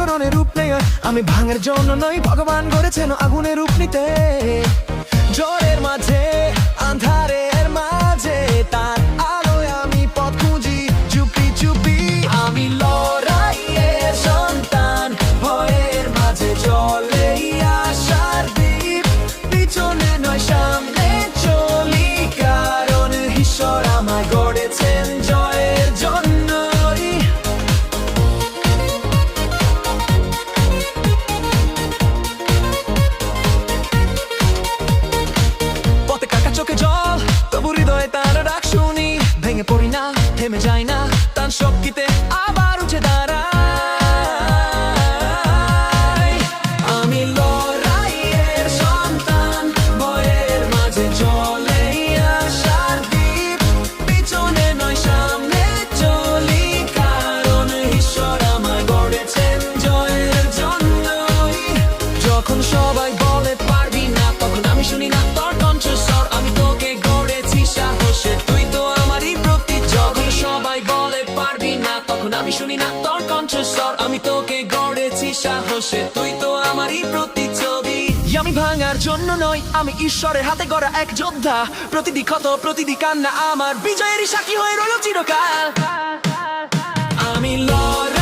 জাগরণের রূপ নেই। আমি ভাঙার জন্য নই, ভগবান গড়েছেন আগুনের রূপ নিতে। ঝড়ের মাঝে, আন্ধারের মাঝে তার আলোয় আমি পথ খুঁজি চুপি চুপি। আমি লড়াইয়ের সন্তান, ভয়ের মাঝে চলে আশার দ্বীপ। পিছনে নয় সামনে চলি, কারণ ঈশ্বর আমায় গড়েছেন জয়ের জন্যই। পথে কাকা চোখে জল, তবু হৃদয়ে তার ডাক শুনি। ভেঙে পড়ি না, থেমে যাই না, তার শক্তিতে আবার উঠে দাঁড়াই। আমি লড়াইয়ের সন্তান, ভয়ের মাঝে চলে আশার দ্বীপ। পিছনে নয় সামনে চলি, কারণ ঈশ্বর আমায় গড়েছেন জয়ের জন্যই। যখন সবাই বলে পারবি না, তখন আমি শুনি না তোর কণ্ঠস্বর। আমি তোকে গড়েছি সাহসে, তুই তো আমারই প্রতীক। যখন সবাই বলে পারবি না, তখন আমি শুনি না তোর কণ্ঠস্বর। আমি তোকে গড়েছি সাহসে, তুই তো আমারই প্রতীক ছবি। আমি ভাঙার জন্য নই, আমি ঈশ্বরের হাতে গড়া এক যোদ্ধা। প্রতিটি ক্ষত, প্রতিটি কান্না আমার বিজয়েরই সাক্ষী হয়ে রইল চিরকাল। আমি লড়াই